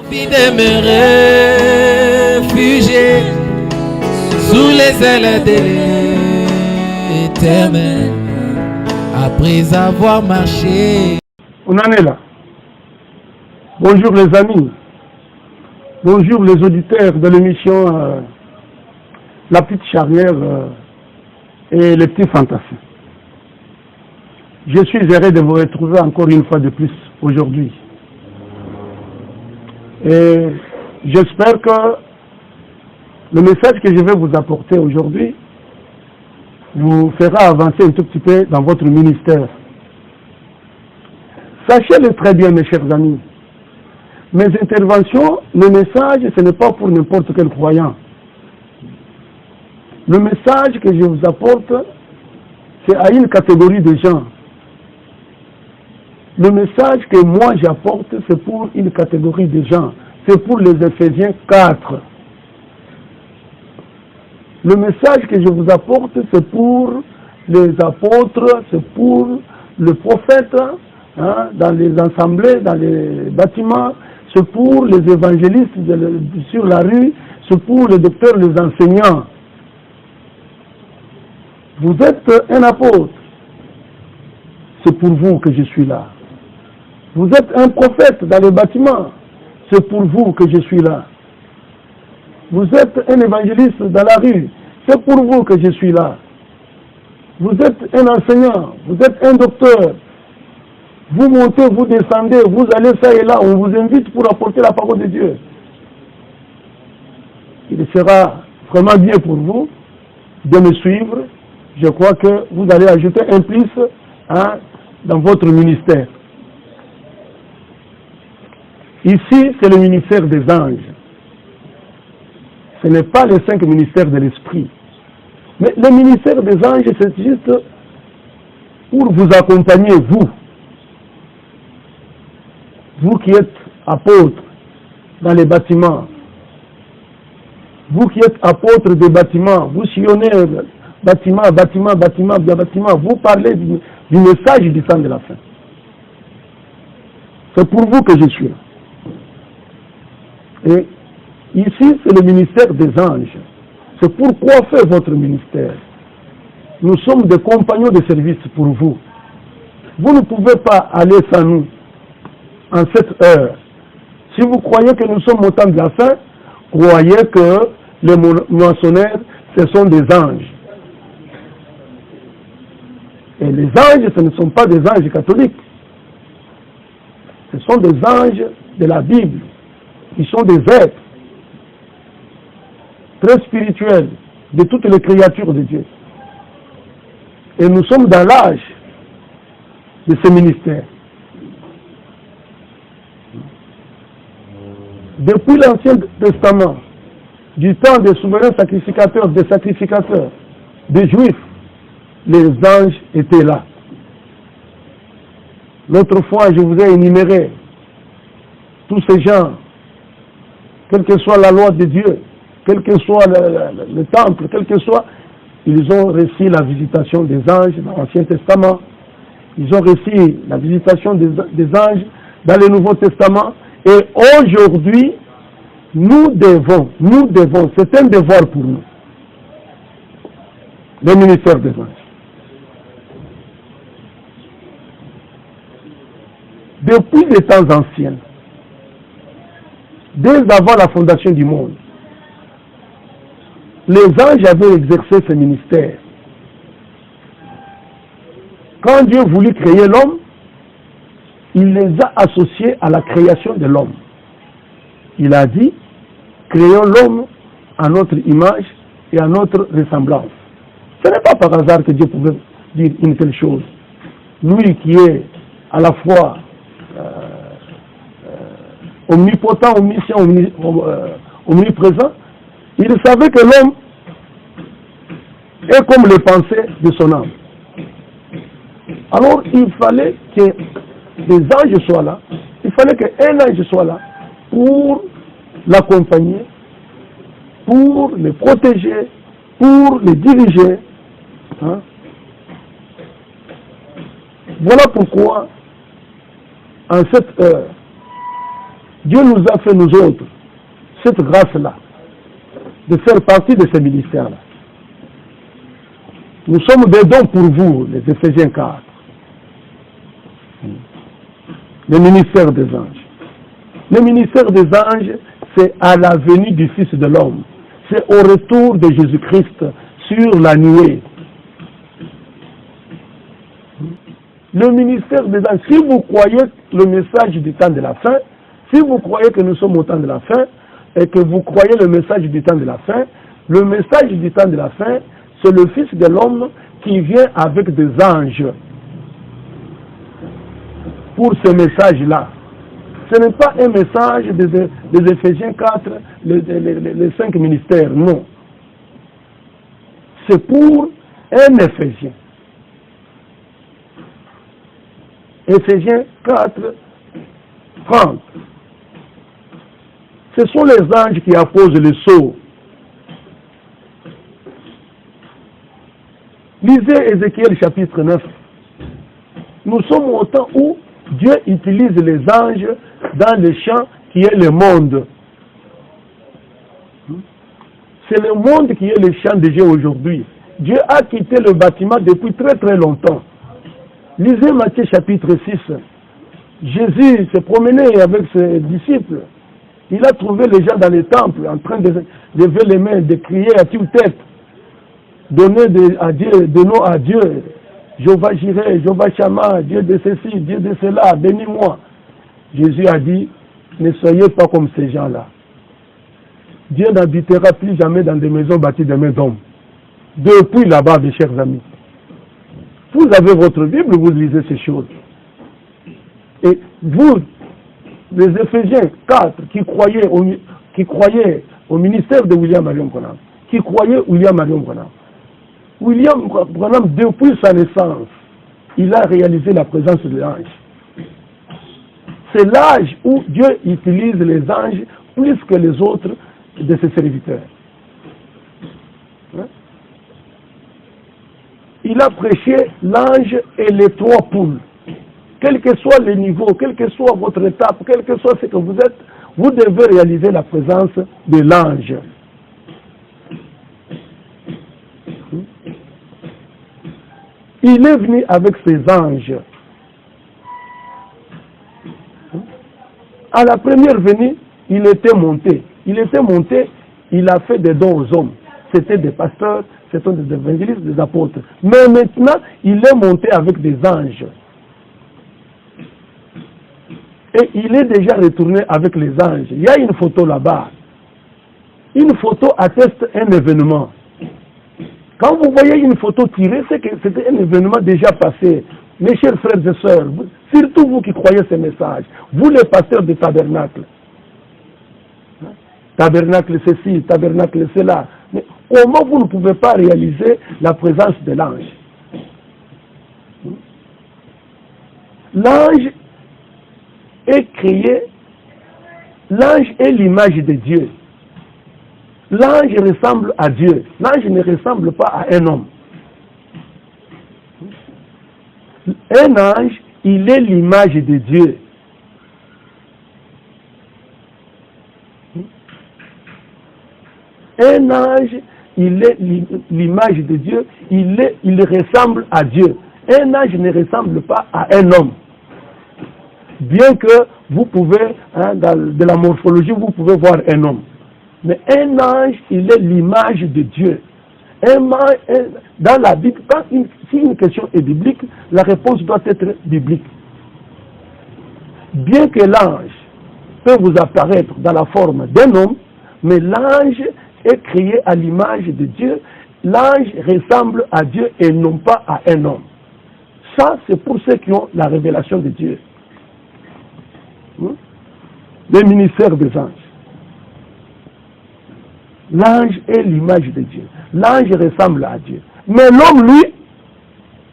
Envie de me réfugier sous les ailes de l'Éternel après avoir marché. On en est là. Bonjour les amis. Bonjour les auditeurs de l'émission La Petite Charnière et les petits fantassins. Je suis heureux de vous retrouver encore une fois de plus aujourd'hui. Et j'espère que le message que je vais vous apporter aujourd'hui vous fera avancer un tout petit peu dans votre ministère. Sachez-le très bien, mes chers amis. Mes interventions, mes messages, ce n'est pas pour n'importe quel croyant. Le message que je vous apporte, c'est à une catégorie de gens. Le message que moi j'apporte, c'est pour une catégorie de gens. C'est pour les Éphésiens 4. Le message que je vous apporte, c'est pour les apôtres, c'est pour le prophète, dans les assemblées, dans les bâtiments, c'est pour les évangélistes sur la rue, c'est pour les docteurs, les enseignants. Vous êtes un apôtre. C'est pour vous que je suis là. Vous êtes un prophète dans les bâtiments. C'est pour vous que je suis là. Vous êtes un évangéliste dans la rue. C'est pour vous que je suis là. Vous êtes un enseignant. Vous êtes un docteur. Vous montez, vous descendez, vous allez ça et là. On vous invite pour apporter la parole de Dieu. Il sera vraiment bien pour vous de me suivre. Je crois que vous allez ajouter un plus dans votre ministère. Ici, c'est le ministère des anges. Ce n'est pas les 5 ministères de l'esprit. Mais le ministère des anges, c'est juste pour vous accompagner, vous. Vous qui êtes apôtres dans les bâtiments. Vous qui êtes apôtres des bâtiments. Vous sillonnez bâtiment, vous parlez du message du temps de la fin. C'est pour vous que je suis là. Et ici, c'est le ministère des anges. C'est pourquoi fait votre ministère. Nous sommes des compagnons de service pour vous. Vous ne pouvez pas aller sans nous en cette heure. Si vous croyez que nous sommes au temps de la fin, croyez que les moissonneurs, ce sont des anges. Et les anges, ce ne sont pas des anges catholiques. Ce sont des anges de la Bible. Ils sont des êtres très spirituels de toutes les créatures de Dieu. Et nous sommes dans l'âge de ce ministère. Depuis l'Ancien Testament, du temps des souverains sacrificateurs, des sacrificateurs, des Juifs, les anges étaient là. L'autre fois, je vous ai énuméré tous ces gens, quelle que soit la loi de Dieu, quel que soit le temple, quel que soit, ils ont reçu la visitation des anges dans l'Ancien Testament. Ils ont reçu la visitation des anges dans le Nouveau Testament. Et aujourd'hui, nous devons, c'est un devoir pour nous, le ministère des anges. Depuis les temps anciens, dès avant la fondation du monde, les anges avaient exercé ce ministère. Quand Dieu voulut créer l'homme, il les a associés à la création de l'homme. Il a dit, créons l'homme à notre image et à notre ressemblance. Ce n'est pas par hasard que Dieu pouvait dire une telle chose. Lui qui est à la fois omnipotent, omniscient, omniprésent, il savait que l'homme est comme les pensées de son âme. Alors il fallait que des anges soient là, il fallait qu'un ange soit là pour l'accompagner, pour le protéger, pour le diriger. Voilà pourquoi, en cette heure, Dieu nous a fait, nous autres, cette grâce-là, de faire partie de ce ministère-là. Nous sommes des dons pour vous, les Éphésiens 4. Le ministère des anges. Le ministère des anges, c'est à la venue du Fils de l'homme. C'est au retour de Jésus-Christ sur la nuée. Le ministère des anges, si vous croyez le message du temps de la fin, si vous croyez que nous sommes au temps de la fin, et que vous croyez le message du temps de la fin, le message du temps de la fin, c'est le Fils de l'homme qui vient avec des anges pour ce message-là. Ce n'est pas un message des Éphésiens 4, les 5 ministères, non. C'est pour un Éphésien. Éphésiens 4, 30. Ce sont les anges qui apposent le sceau. Lisez Ézéchiel chapitre 9. Nous sommes au temps où Dieu utilise les anges dans le champ qui est le monde. C'est le monde qui est le champ de Dieu aujourd'hui. Dieu a quitté le bâtiment depuis très très longtemps. Lisez Matthieu chapitre 6. Jésus s'est promené avec ses disciples. Il a trouvé les gens dans les temples en train de lever les mains, de crier à tue-tête. Donner des noms à Dieu. Jéhovah Jireh, Jéhovah Shammah, Dieu de ceci, Dieu de cela, bénis-moi. Jésus a dit, ne soyez pas comme ces gens-là. Dieu n'habitera plus jamais dans des maisons bâties de mains d'hommes. Depuis là-bas, mes chers amis. Vous avez votre Bible, vous lisez ces choses. Et vous, les Éphésiens 4, qui croyaient au ministère de William Marion Branham, qui croyaient William Marion Branham. William Branham, depuis sa naissance, il a réalisé la présence de l'ange. C'est l'âge où Dieu utilise les anges plus que les autres de ses serviteurs. Il a prêché l'ange et les 3 poules. Quel que soit le niveau, quelle que soit votre étape, quel que soit ce que vous êtes, vous devez réaliser la présence de l'ange. Il est venu avec ses anges. À la première venue, il était monté. Il a fait des dons aux hommes. C'était des pasteurs, c'était des évangélistes, des apôtres. Mais maintenant, il est monté avec des anges. Et il est déjà retourné avec les anges. Il y a une photo là-bas. Une photo atteste un événement. Quand vous voyez une photo tirée, c'est que c'était un événement déjà passé. Mes chers frères et sœurs, surtout vous qui croyez ces messages, vous les pasteurs de tabernacle. Tabernacle ceci, tabernacle cela. Mais comment vous ne pouvez pas réaliser la présence de l'ange? L'ange est créé, l'ange est l'image de Dieu. L'ange ressemble à Dieu. L'ange ne ressemble pas à un homme. Un ange, il est l'image de Dieu. Un ange, il est l'image de Dieu, il ressemble à Dieu. Un ange ne ressemble pas à un homme. Bien que vous pouvez, de la morphologie, vous pouvez voir un homme. Mais un ange, il est l'image de Dieu. Dans la Bible, si une question est biblique, la réponse doit être biblique. Bien que l'ange peut vous apparaître dans la forme d'un homme, mais l'ange est créé à l'image de Dieu. L'ange ressemble à Dieu et non pas à un homme. Ça, c'est pour ceux qui ont la révélation de Dieu. Le ministère des anges. L'ange est l'image de Dieu. L'ange ressemble à Dieu. Mais l'homme, lui,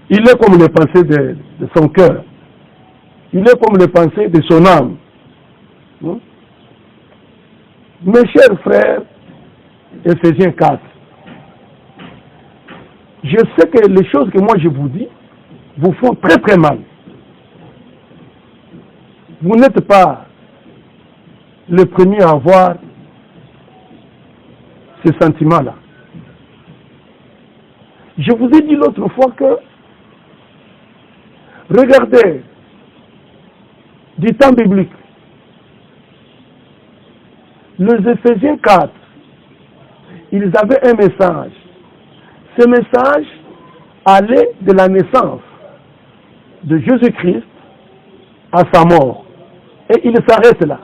il est comme les pensées de son cœur. Il est comme les pensées de son âme. Mes chers frères, Éphésiens 4, je sais que les choses que moi je vous dis vous font très très mal. Vous n'êtes pas le premier à avoir ce sentiment-là. Je vous ai dit l'autre fois que, regardez, du temps biblique, les Éphésiens 4, ils avaient un message. Ce message allait de la naissance de Jésus-Christ à sa mort. Et il s'arrête là.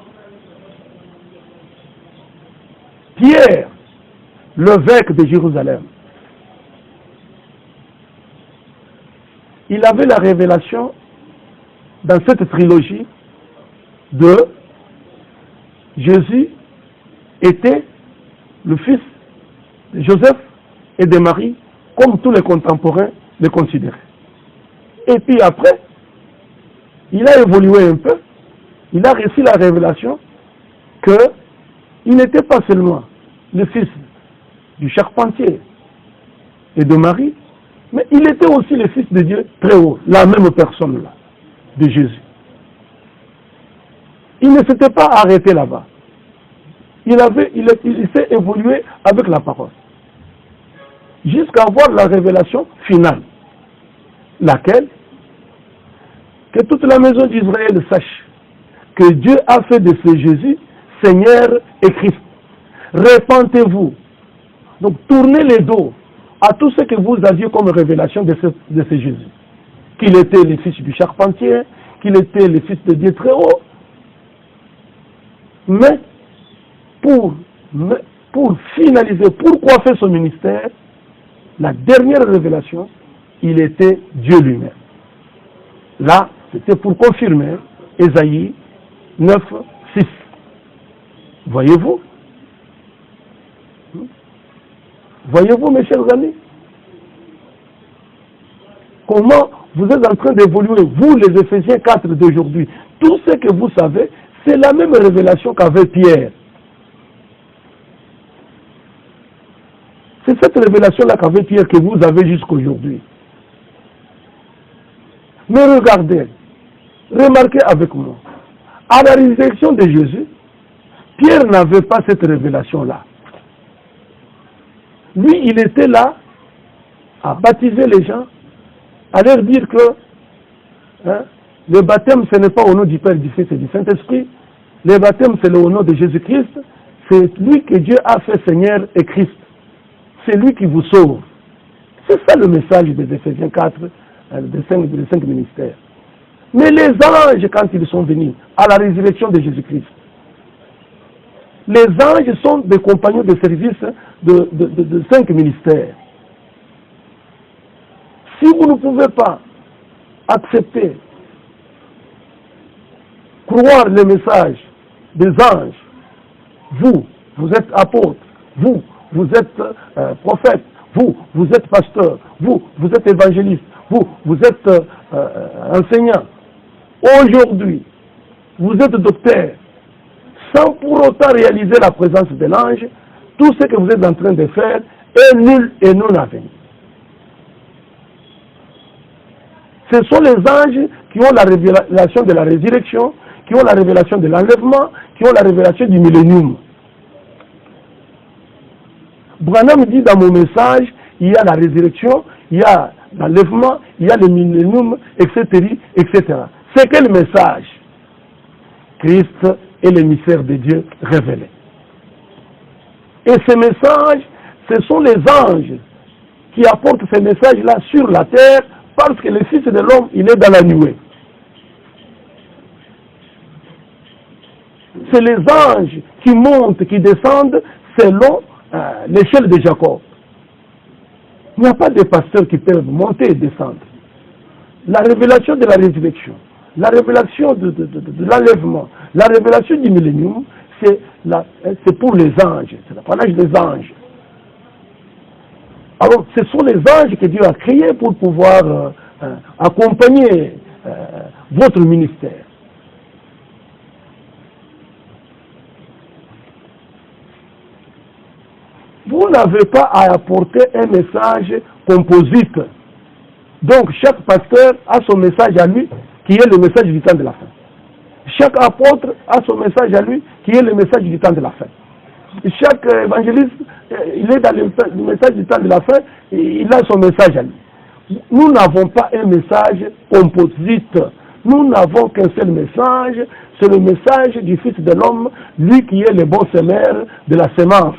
Pierre, l'évêque de Jérusalem, il avait la révélation dans cette trilogie de Jésus était le fils de Joseph et de Marie, comme tous les contemporains le considéraient. Et puis après, il a évolué un peu, il a reçu la révélation qu'il n'était pas seulement le fils du charpentier et de Marie, mais il était aussi le fils de Dieu très haut, la même personne là, de Jésus. Il ne s'était pas arrêté là-bas. Il s'est évolué avec la parole. Jusqu'à voir la révélation finale. Laquelle? Que toute la maison d'Israël sache que Dieu a fait de ce Jésus Seigneur et Christ. Répentez-vous. Donc tournez les dos à tout ce que vous aviez comme révélation de ce Jésus. Qu'il était le fils du charpentier, qu'il était le fils de Dieu très haut. Mais pour finaliser, pour coiffer son ministère, la dernière révélation, il était Dieu lui-même. Là, c'était pour confirmer Ésaïe 9, 6. Voyez-vous? Voyez-vous, mes chers amis? Comment vous êtes en train d'évoluer, vous, les Éphésiens 4 d'aujourd'hui. Tout ce que vous savez, c'est la même révélation qu'avait Pierre. C'est cette révélation-là qu'avait Pierre que vous avez jusqu'aujourd'hui. Mais regardez, remarquez avec moi, à la résurrection de Jésus, Pierre n'avait pas cette révélation-là. Lui, il était là à baptiser les gens, à leur dire que le baptême, ce n'est pas au nom du Père, du Fils et du Saint-Esprit. Le baptême, c'est au nom de Jésus-Christ. C'est lui que Dieu a fait Seigneur et Christ. C'est lui qui vous sauve. C'est ça le message des Éphésiens 4, des 5 ministères. Mais les anges, quand ils sont venus à la résurrection de Jésus-Christ, les anges sont des compagnons de service de 5 ministères. Si vous ne pouvez pas accepter, croire le message des anges, vous êtes apôtre, vous êtes prophète, vous êtes pasteur, vous êtes évangéliste, vous êtes enseignant. Aujourd'hui, vous êtes docteur, sans pour autant réaliser la présence de l'ange, tout ce que vous êtes en train de faire est nul et non avenu. Ce sont les anges qui ont la révélation de la résurrection, qui ont la révélation de l'enlèvement, qui ont la révélation du millénium. Branham dit dans mon message, il y a la résurrection, il y a l'enlèvement, il y a le millénium, etc., etc. C'est quel message? Christ est l'émissaire de Dieu révélé. Et ce message, ce sont les anges qui apportent ce message-là sur la terre parce que le Fils de l'homme, il est dans la nuée. C'est les anges qui montent, qui descendent selon l'échelle de Jacob. Il n'y a pas de pasteurs qui peuvent monter et descendre. La révélation de la résurrection, la révélation de l'enlèvement, la révélation du millénium, c'est pour les anges, c'est l'apanage des anges. Alors, ce sont les anges que Dieu a créés pour pouvoir accompagner votre ministère. Vous n'avez pas à apporter un message composite. Donc, chaque pasteur a son message à lui, qui est le message du temps de la fin. Chaque apôtre a son message à lui, qui est le message du temps de la fin. Chaque évangéliste, il est dans le message du temps de la fin, il a son message à lui. Nous n'avons pas un message composite. Nous n'avons qu'un seul message, c'est le message du Fils de l'homme, lui qui est le bon semeur de la semence.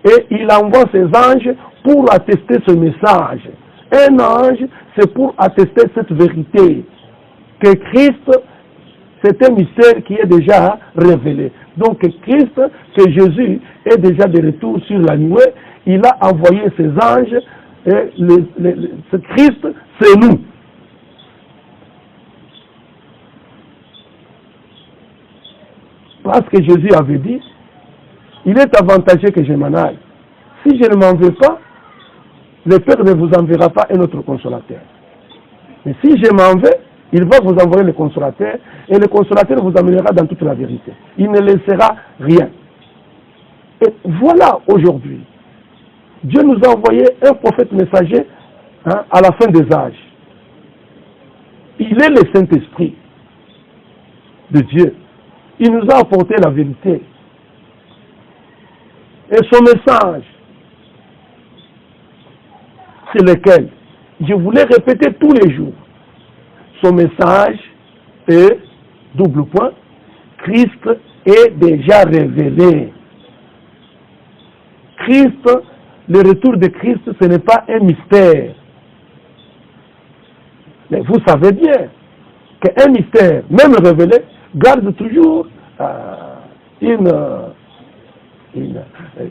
Et il envoie ses anges pour attester ce message. Un ange, c'est pour attester cette vérité, que Christ, c'est un mystère qui est déjà révélé. Donc Christ, que Jésus est déjà de retour sur la nuée, il a envoyé ses anges, et ce Christ, c'est nous. Parce que Jésus avait dit, il est avantageux que je m'en aille. Si je ne m'en vais pas, le Père ne vous enverra pas un autre consolateur. Mais si je m'en vais, il va vous envoyer le consolateur, et le consolateur vous amènera dans toute la vérité. Il ne laissera rien. Et voilà aujourd'hui, Dieu nous a envoyé un prophète messager à la fin des âges. Il est le Saint-Esprit de Dieu. Il nous a apporté la vérité. Et son message, c'est lequel? Je voulais répéter tous les jours. Son message est, double point, Christ est déjà révélé. Christ, le retour de Christ, ce n'est pas un mystère. Mais vous savez bien qu'un mystère, même révélé, garde toujours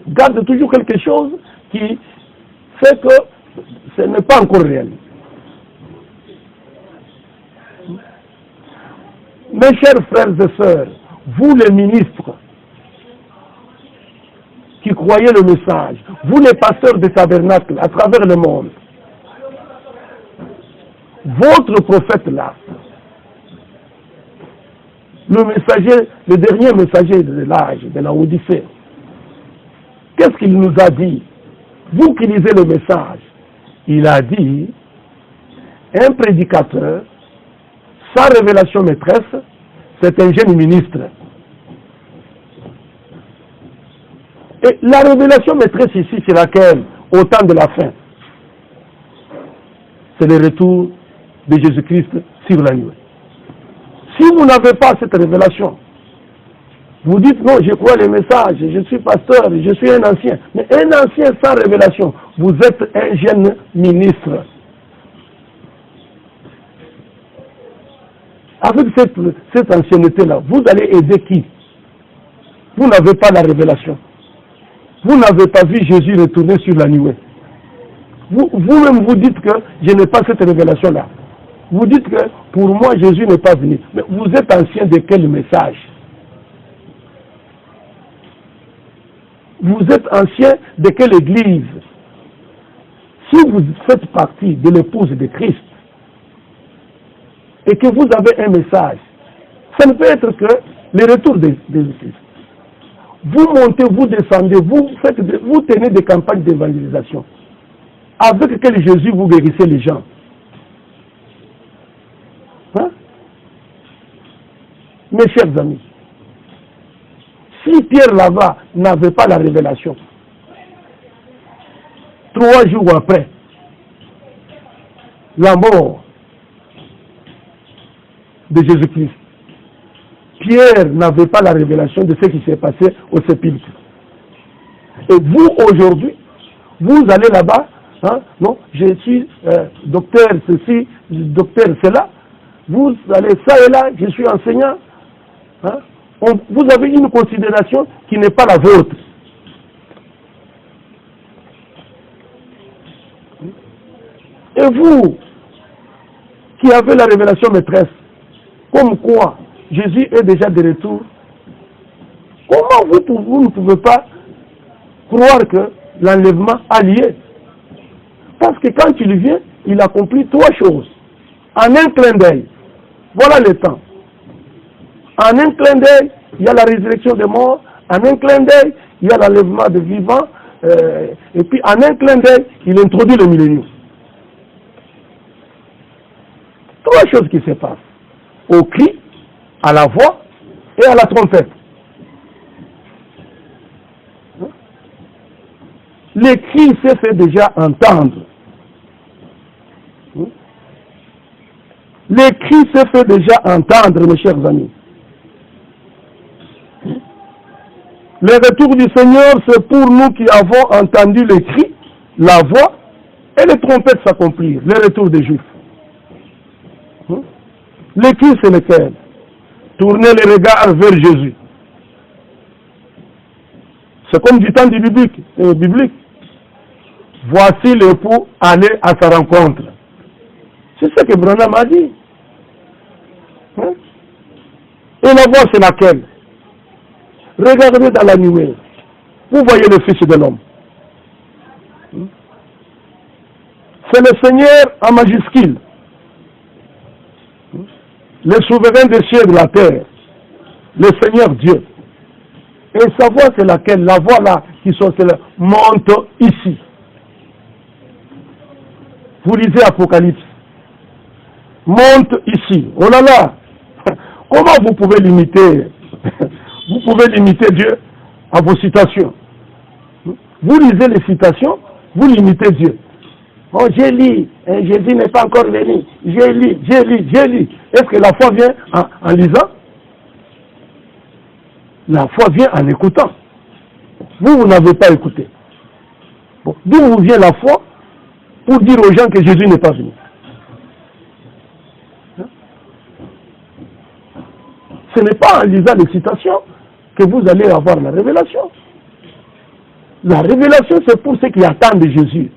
garde toujours quelque chose qui fait que ce n'est pas encore réel. Mes chers frères et sœurs, vous les ministres qui croyez le message, vous les pasteurs des tabernacles à travers le monde, votre prophète là, le messager, le dernier messager de l'âge, de la Odyssée, qu'est-ce qu'il nous a dit? Vous qui lisez le message, il a dit, un prédicateur, sans révélation maîtresse, c'est un jeune ministre. Et la révélation maîtresse ici, c'est laquelle? Au temps de la fin. C'est le retour de Jésus-Christ sur la nuée. Si vous n'avez pas cette révélation, vous dites non, je crois les messages, je suis pasteur, je suis un ancien. Mais un ancien sans révélation, vous êtes un jeune ministre. Avec cette ancienneté-là, vous allez aider qui? Vous n'avez pas la révélation. Vous n'avez pas vu Jésus retourner sur la nuée. Vous-même vous dites que je n'ai pas cette révélation-là. Vous dites que pour moi Jésus n'est pas venu. Mais vous êtes ancien de quel message? Vous êtes ancien de quelle église? Si vous faites partie de l'épouse de Christ et que vous avez un message, ça ne peut être que le retour de Christ. Vous montez, vous descendez, vous tenez des campagnes d'évangélisation avec quel Jésus vous guérissez les gens. Hein? Mes chers amis, si Pierre là-bas n'avait pas la révélation, 3 jours après la mort de Jésus-Christ, Pierre n'avait pas la révélation de ce qui s'est passé au sépulcre. Et vous, aujourd'hui, vous allez là-bas, hein, non, je suis docteur ceci, docteur cela, vous allez ça et là, je suis enseignant. Hein, vous avez une considération qui n'est pas la vôtre. Et vous, qui avez la révélation maîtresse, comme quoi Jésus est déjà de retour, comment vous ne pouvez pas croire que l'enlèvement a lieu? Parce que quand il vient, il accomplit 3 choses. En un clin d'œil, voilà le temps. En un clin d'œil, il y a la résurrection des morts. En un clin d'œil, il y a l'enlèvement des vivants. Et puis en un clin d'œil, il introduit le millénium. 3 choses qui se passent. Au cri, à la voix et à la trompette. Le cri s'est fait déjà entendre. Le cri s'est fait déjà entendre, mes chers amis. Le retour du Seigneur, c'est pour nous qui avons entendu le cri, la voix et les trompettes s'accomplir, le retour des Juifs. Le cri, c'est lequel? Tourner les regards vers Jésus. C'est comme du temps du biblique. Voici l'époux aller à sa rencontre. C'est ce que Branham a dit. Et la voix, c'est laquelle? Regardez dans la nuée. Vous voyez le Fils de l'homme. C'est le Seigneur en majuscule. Le souverain des cieux et de la terre. Le Seigneur Dieu. Et sa voix, c'est laquelle? La voix là qui monte ici. Vous lisez Apocalypse. Monte ici. Oh là là! Comment vous pouvez limiter? Vous pouvez limiter Dieu à vos citations. Vous lisez les citations, vous limitez Dieu. Oh, j'ai lu, Jésus n'est pas encore venu. J'ai lu. Est-ce que la foi vient en lisant? La foi vient en écoutant. Vous n'avez pas écouté. Bon, d'où vous vient la foi pour dire aux gens que Jésus n'est pas venu? Ce n'est pas en lisant les citations que vous allez avoir la révélation. La révélation, c'est pour ceux qui attendent Jésus,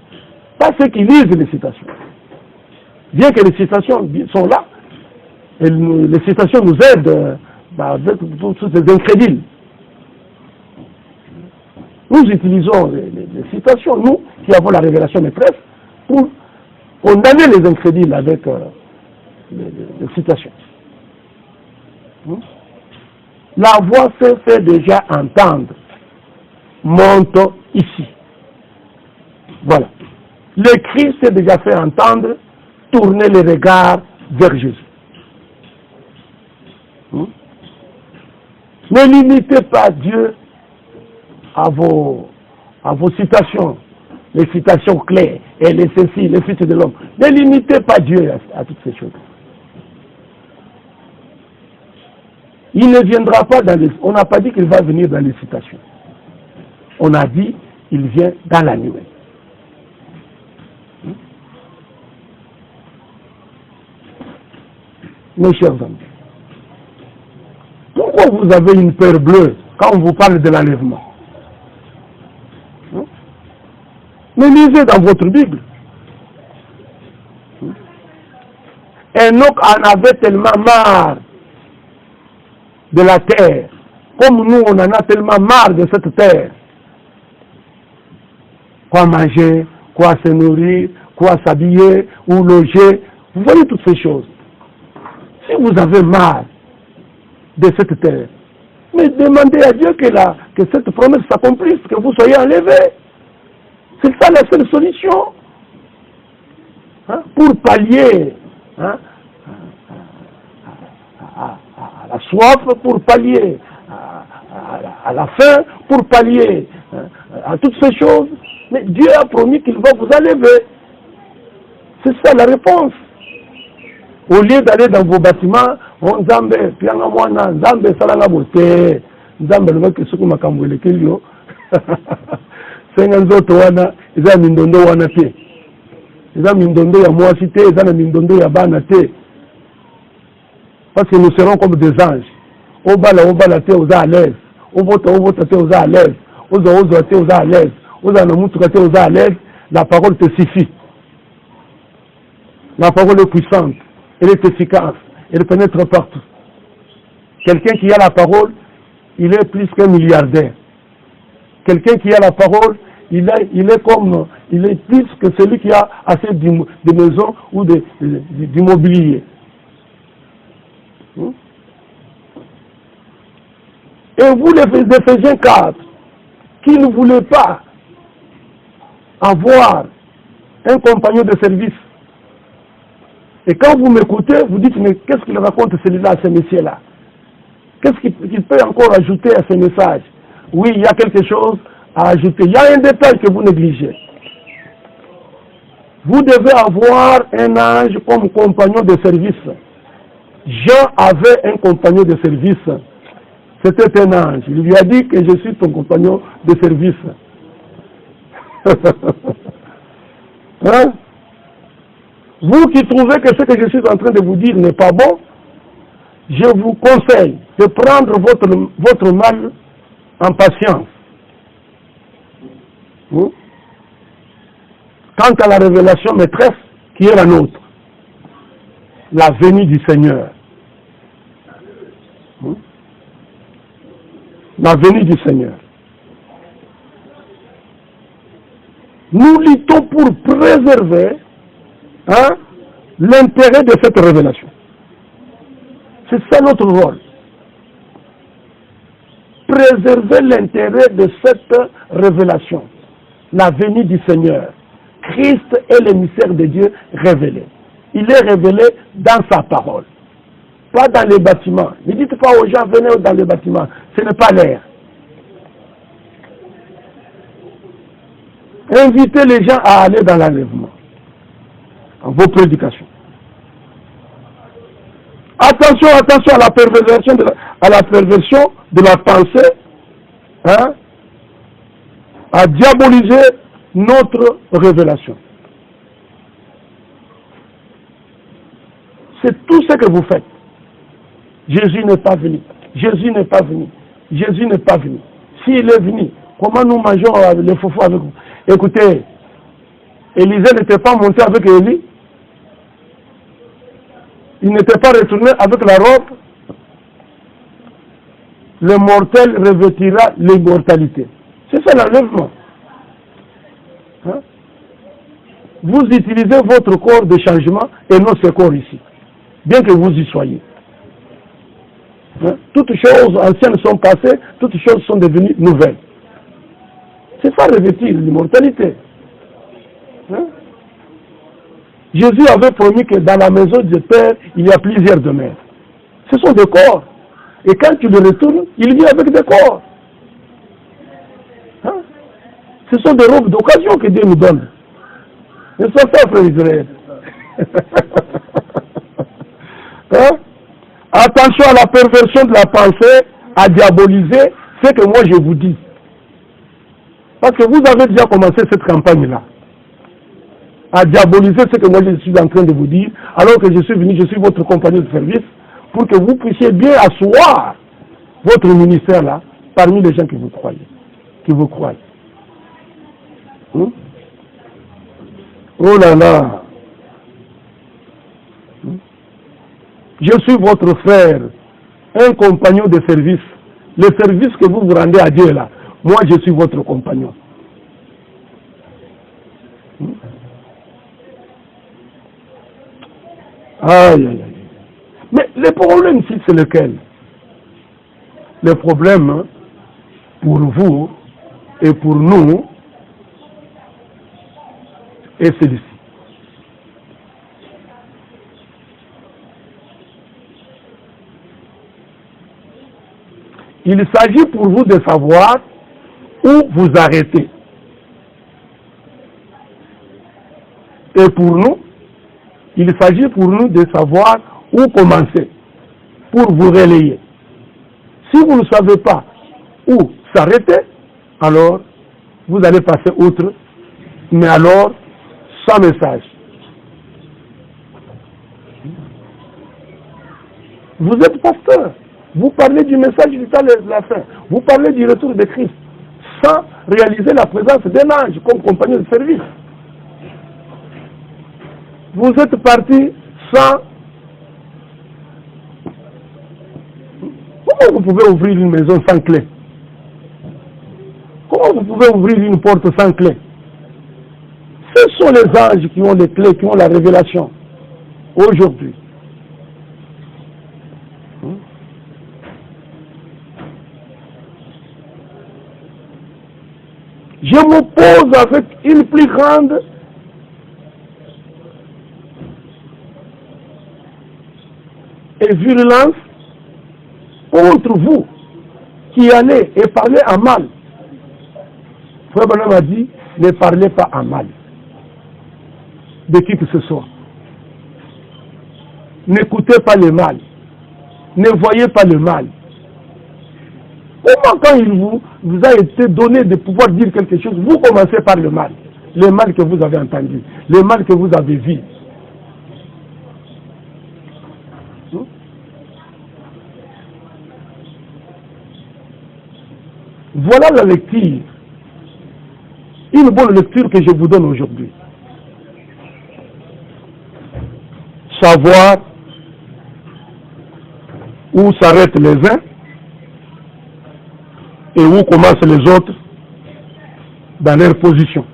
pas ceux qui lisent les citations. Bien que les citations sont là, et les citations nous aident avec tous ces incrédules. Nous utilisons les citations, nous qui avons la révélation maîtresse, pour condamner les incrédules avec les citations. La voix se fait déjà entendre. Monte ici. Voilà. Le cri s'est déjà fait entendre. Tournez les regards vers Jésus. Ne limitez pas Dieu à vos citations, les citations claires, et les ceci, les fils de l'homme. Ne limitez pas Dieu à toutes ces choses. Il ne viendra pas dans les... On n'a pas dit qu'il va venir dans les citations. On a dit qu'il vient dans la nuée. Mes chers amis, pourquoi vous avez une peur bleue quand on vous parle de l'enlèvement? Mais lisez dans votre Bible. Enoch en avait tellement marre de la terre, comme nous on en a tellement marre de cette terre. Quoi manger, quoi se nourrir, quoi s'habiller, ou loger, vous voyez toutes ces choses. Si vous avez marre de cette terre, mais demandez à Dieu que cette promesse s'accomplisse, que vous soyez enlevés. C'est ça la seule solution. Pour pallier à la soif, pour pallier à la faim, pour pallier à toutes ces choses. Mais Dieu a promis qu'il va vous enlever. C'est ça la réponse. Au lieu d'aller dans vos bâtiments, on Nzambe, pianga mwana, Nzambe salanga bote, Nzambe le mec suku makambwele kilio. Senga nzoto wana, eza mindondo wana te. Eza mindondo ya mwasi te, eza na mindondo ya bana te. Parce que nous serons comme des anges. Obala te, oza à l'aise. Obota te, oza à l'aise. Oza te, oza à l'aise. Oza na mutuka te, oza à l'aise. La parole te suffit. La parole est puissante. Elle est efficace. Elle pénètre partout. Quelqu'un qui a la parole, il est plus qu'un milliardaire. Quelqu'un qui a la parole, il est plus que celui qui a assez de maisons ou d'immobilier. Et vous, les Éphésiens 4, qui ne voulaient pas avoir un compagnon de service. Et quand vous m'écoutez, vous dites, mais qu'est-ce qu'il raconte celui-là, ce monsieur-là? Qu'est-ce qu'il peut encore ajouter à ce message? Oui, il y a quelque chose à ajouter. Il y a un détail que vous négligez. Vous devez avoir un ange comme compagnon de service. Jean avait un compagnon de service. C'était un ange. Il lui a dit que je suis ton compagnon de service. Hein? Vous qui trouvez que ce que je suis en train de vous dire n'est pas bon, je vous conseille de prendre votre mal en patience. Hein? Quant à la révélation maîtresse qui est la nôtre, la venue du Seigneur. Hein? La venue du Seigneur. Nous luttons pour préserver l'intérêt de cette révélation. C'est ça notre rôle. Préserver l'intérêt de cette révélation. La venue du Seigneur. Christ est l'émissaire de Dieu révélé. Il est révélé dans sa parole. Pas dans les bâtiments. Ne dites pas aux gens, venez dans les bâtiments. Ce n'est pas l'air. Invitez les gens à aller dans l'enlèvement. En vos prédications. Attention, attention à la perversion de la pensée, hein, à diaboliser notre révélation. C'est tout ce que vous faites. Jésus n'est pas venu. Jésus n'est pas venu. Jésus n'est pas venu. S'il est venu, comment nous mangeons les foufous avec vous? Écoutez, Élisée n'était pas monté avec Élie. Il n'était pas retourné avec la robe. Le mortel revêtira l'immortalité. C'est ça l'enlèvement. Hein? Vous utilisez votre corps de changement et non ce corps ici. Bien que vous y soyez. Hein? Toutes choses anciennes sont passées, toutes choses sont devenues nouvelles. C'est ça revêtir l'immortalité. Hein? Jésus avait promis que dans la maison du Père, il y a plusieurs demeures. Ce sont des corps. Et quand tu le retournes, il vient avec des corps. Hein? Ce sont des robes d'occasion que Dieu nous donne. C'est ça, frère Israël. Hein? Attention à la perversion de la pensée, à diaboliser ce que moi je vous dis. Parce que vous avez déjà commencé cette campagne-là. À diaboliser ce que moi je suis en train de vous dire, alors que je suis venu, je suis votre compagnon de service, pour que vous puissiez bien asseoir votre ministère là, parmi les gens qui vous croyez. Qui vous croient. Oh là là. Je suis votre frère, un compagnon de service. Le service que vous vous rendez à Dieu là, moi je suis votre compagnon. Aïe, aïe, aïe. Mais le problème ici, c'est lequel? Le problème, pour vous et pour nous, est celui-ci. Il s'agit pour vous de savoir où vous arrêtez. Et pour nous, il s'agit pour nous de savoir où commencer pour vous relayer. Si vous ne savez pas où s'arrêter, alors vous allez passer outre, mais alors sans message. Vous êtes pasteur, vous parlez du message du temps de la fin, vous parlez du retour de Christ, sans réaliser la présence d'un ange comme compagnon de service. Vous êtes parti sans... Comment vous pouvez ouvrir une maison sans clé? Comment vous pouvez ouvrir une porte sans clé? Ce sont les anges qui ont les clés, qui ont la révélation. Aujourd'hui. Je m'oppose avec une plus grande et virulence contre vous qui allez et parlez en mal. Frère Branham a dit, ne parlez pas en mal de qui que ce soit. N'écoutez pas le mal. Ne voyez pas le mal. Comment quand il vous a été donné de pouvoir dire quelque chose, vous commencez par le mal. Le mal que vous avez entendu, le mal que vous avez vu. Voilà la lecture. Une bonne lecture que je vous donne aujourd'hui. Savoir où s'arrêtent les uns et où commencent les autres dans leur position.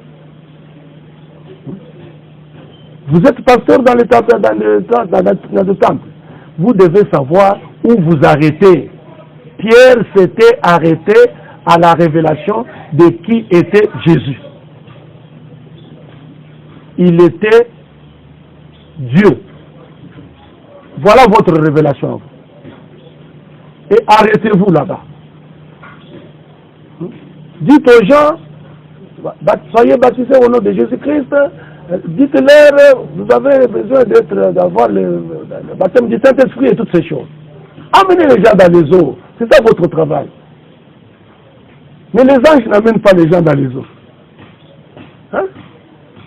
Vous êtes pasteur dans le temple. Vous devez savoir où vous arrêtez. Pierre s'était arrêté à la révélation de qui était Jésus. Il était Dieu. Voilà votre révélation. Et arrêtez-vous là-bas. Dites aux gens, soyez baptisés au nom de Jésus-Christ. Dites-leur, vous avez besoin d'avoir le baptême du Saint-Esprit et toutes ces choses. Amenez les gens dans les eaux. C'est ça votre travail. Mais les anges n'amènent pas les gens dans les eaux. Hein?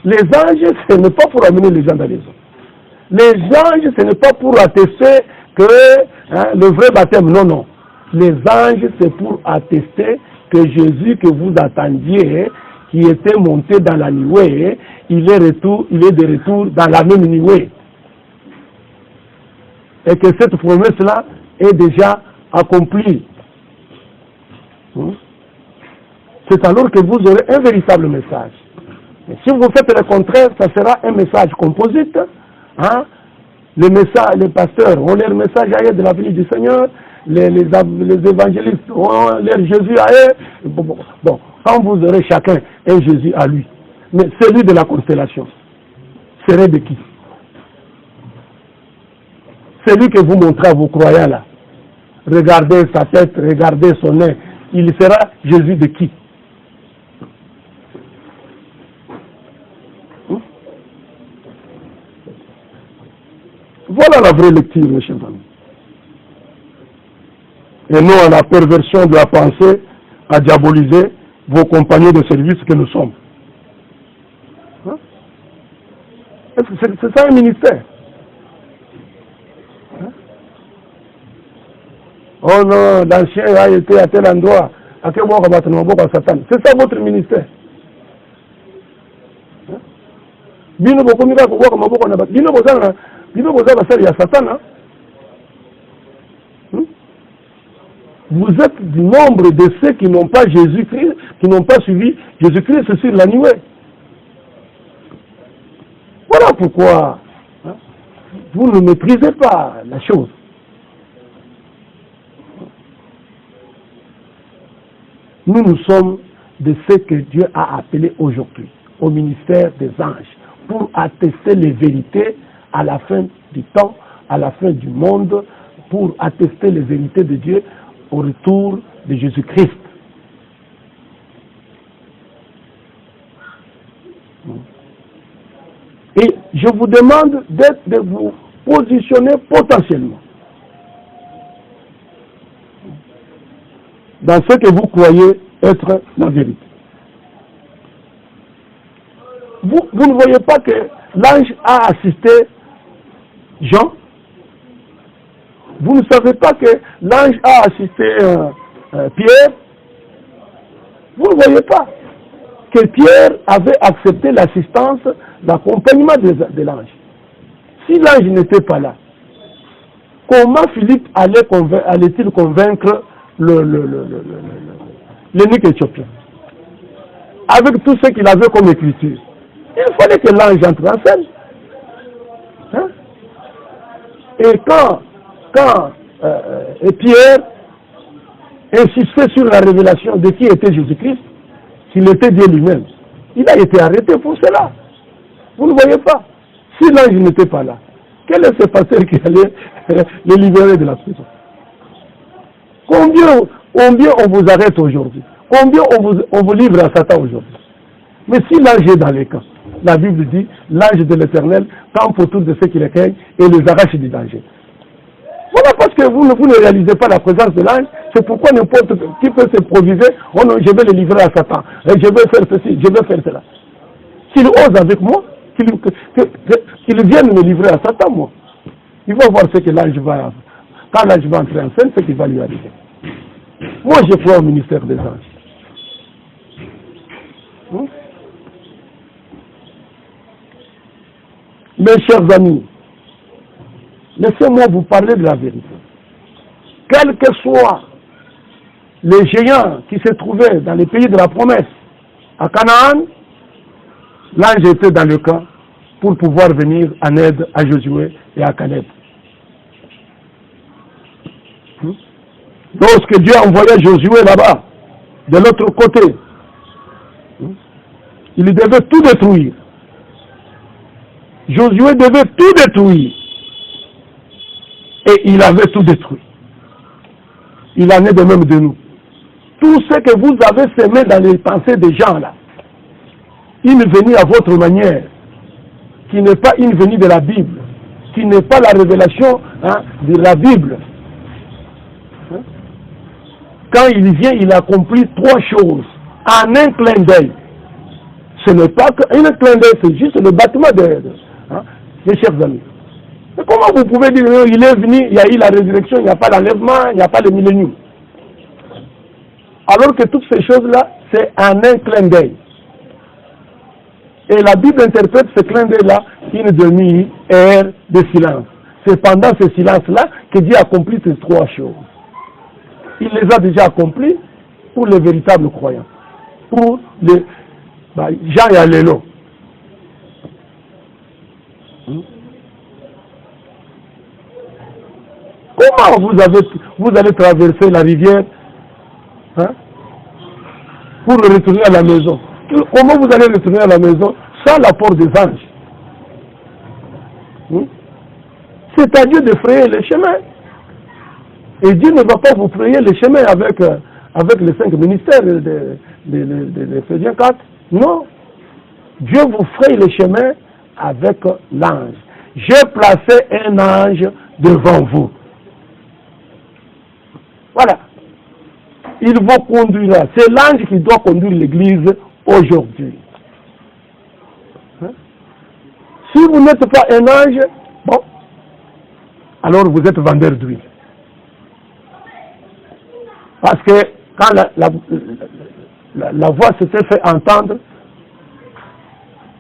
Les anges, ce n'est pas pour amener les gens dans les eaux. Les anges, ce n'est pas pour attester que le vrai baptême, non, non. Les anges, c'est pour attester que Jésus que vous attendiez, qui était monté dans la nuée, il est de retour dans la même nuée. Et que cette promesse-là est déjà accomplie. C'est alors que vous aurez un véritable message. Mais si vous faites le contraire, ça sera un message composite. Hein? Les pasteurs ont leur message à eux de la venue du Seigneur, les évangélistes ont leur Jésus à eux. Bon, quand vous aurez chacun un Jésus à lui, mais celui de la constellation serait de qui? Celui que vous montrez à vos croyants là. Regardez sa tête, regardez son nez. Il sera Jésus de qui? Voilà la vraie lecture, mes chers amis. Et non à la perversion de la pensée à diaboliser vos compagnons de service que nous sommes. Hein? C'est ça un ministère. Hein? Oh non, l'ancien a été à tel endroit. C'est ça votre ministère. Vous êtes du nombre de ceux qui n'ont pas Jésus-Christ, qui n'ont pas suivi Jésus-Christ sur la nuée. Voilà pourquoi vous ne maîtrisez pas la chose. Nous sommes de ceux que Dieu a appelés aujourd'hui au ministère des anges pour attester les vérités à la fin du temps, à la fin du monde, pour attester les vérités de Dieu au retour de Jésus-Christ. Et je vous demande de vous positionner potentiellement dans ce que vous croyez être la vérité. Vous ne voyez pas que l'ange a assisté Jean? Vous ne savez pas que l'ange a assisté Pierre? Vous ne voyez pas que Pierre avait accepté l'assistance, l'accompagnement de l'ange. Si l'ange n'était pas là, comment Philippe allait-il convaincre l'eunuque éthiopien? Avec tout ce qu'il avait comme écriture. Il fallait que l'ange entre en scène. Hein? Et quand Pierre insistait sur la révélation de qui était Jésus-Christ, qu'il était Dieu lui-même, il a été arrêté pour cela. Vous ne voyez pas? Si l'ange n'était pas là, quel est ce pasteur qui allait le libérer de la prison? Combien on vous arrête aujourd'hui? Combien on vous livre à Satan aujourd'hui? Mais si l'ange est dans les camps, la Bible dit, l'ange de l'Éternel campe autour de ceux qui les craignent et les arrache du danger. Voilà, parce que vous ne réalisez pas la présence de l'ange, c'est pourquoi n'importe qui peut s'improviser, oh non, je vais le livrer à Satan, et je vais faire ceci, je vais faire cela. S'il ose avec moi, qu'il vienne me livrer à Satan, moi. Il va voir ce que l'ange va, quand l'ange va entrer en scène, ce qui va lui arriver. Moi, je crois au ministère des anges. Mes chers amis, laissez-moi vous parler de la vérité. Quels que soient les géants qui se trouvaient dans les pays de la promesse, à Canaan, l'ange était dans le camp pour pouvoir venir en aide à Josué et à Caleb. Lorsque Dieu envoyait Josué là-bas, de l'autre côté, il devait tout détruire. Josué devait tout détruire. Et il avait tout détruit. Il en est de même de nous. Tout ce que vous avez semé dans les pensées des gens là, une venue à votre manière, qui n'est pas une venue de la Bible, qui n'est pas la révélation de la Bible. Quand il vient, il accomplit trois choses en un clin d'œil. Ce n'est pas qu'un clin d'œil, c'est juste le bâtiment mes chers amis. Mais comment vous pouvez dire il est venu, il y a eu la résurrection, il n'y a pas l'enlèvement, il n'y a pas le millénium? Alors que toutes ces choses-là, c'est en un clin d'œil. Et la Bible interprète ce clin d'œil-là une demi-heure de silence. C'est pendant ce silence-là que Dieu accomplit ces trois choses. Il les a déjà accomplies pour les véritables croyants. Pour les Jean et Allélo. Comment vous allez traverser la rivière pour retourner à la maison? Comment vous allez retourner à la maison sans l'apport des anges? C'est à Dieu de frayer le chemin. Et Dieu ne va pas vous frayer le chemin avec les 5 ministères de Ephésiens 4. Non. Dieu vous fraye le chemin avec l'ange. J'ai placé un ange devant vous. Voilà. Il vous conduira. C'est l'ange qui doit conduire l'Église aujourd'hui. Si vous n'êtes pas un ange, bon, alors vous êtes vendeur d'huile. Parce que quand la voix s'était fait entendre,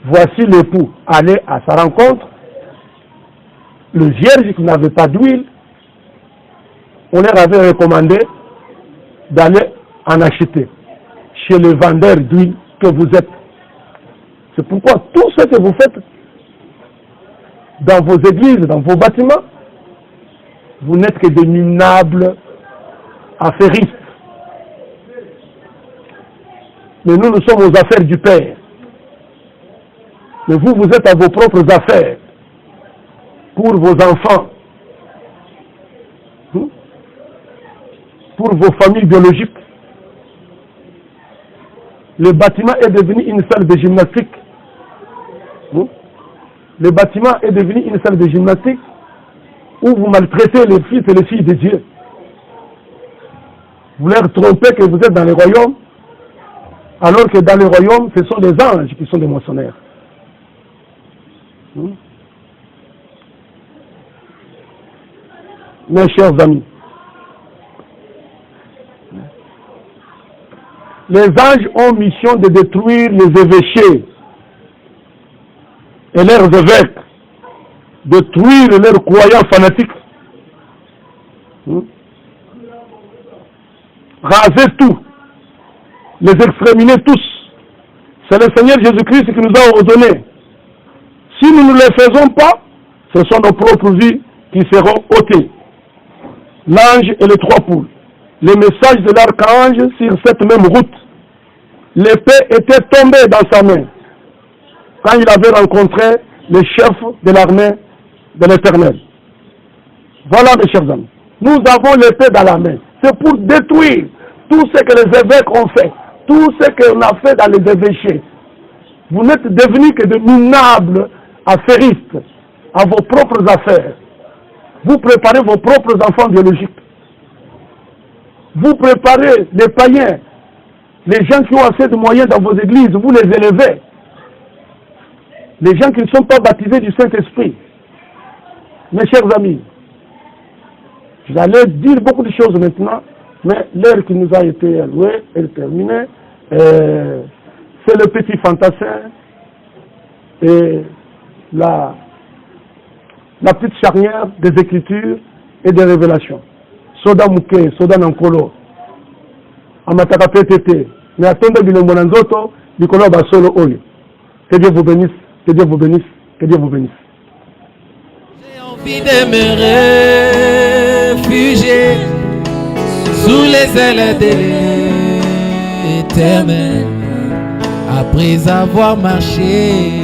voici l'époux aller à sa rencontre, le vierge qui n'avait pas d'huile, on leur avait recommandé d'aller en acheter chez le vendeur d'huile que vous êtes. C'est pourquoi tout ce que vous faites dans vos églises, dans vos bâtiments, vous n'êtes que des minables affairistes. Mais nous sommes aux affaires du Père. Mais vous êtes à vos propres affaires pour vos enfants, pour vos familles biologiques. Le bâtiment est devenu une salle de gymnastique. Le bâtiment est devenu une salle de gymnastique où vous maltraitez les fils et les filles de Dieu. Vous leur trompez que vous êtes dans les royaumes, alors que dans les royaumes, ce sont les anges qui sont des moissonneurs. Mes chers amis, les anges ont mission de détruire les évêchés et leurs évêques, détruire leurs croyants fanatiques, raser tout, les exterminer tous. C'est le Seigneur Jésus-Christ qui nous a ordonné. Si nous ne le faisons pas, ce sont nos propres vies qui seront ôtées. L'ange et les 3 poules. Les messages de l'archange sur cette même route. L'épée était tombée dans sa main quand il avait rencontré le chef de l'armée de l'Éternel. Voilà, mes chers amis. Nous avons l'épée dans la main. C'est pour détruire tout ce que les évêques ont fait, tout ce qu'on a fait dans les évêchés. Vous n'êtes devenus que de minables affairistes à vos propres affaires. Vous préparez vos propres enfants biologiques. Vous préparez les païens, les gens qui ont assez de moyens dans vos églises, vous les élevez. Les gens qui ne sont pas baptisés du Saint-Esprit. Mes chers amis, j'allais dire beaucoup de choses maintenant, mais l'heure qui nous a été allouée est terminée. C'est le petit fantassin et la petite charnière des Écritures et des révélations. Soda Mouké, Soda Nankolo, Amataka PTT, mais attendez Bilombo Nanzoto, Nicolas Basolo Oyo. Que Dieu vous bénisse, que Dieu vous bénisse, que Dieu vous bénisse. J'ai envie de me réfugier sous les ailes de l'Éternel après avoir marché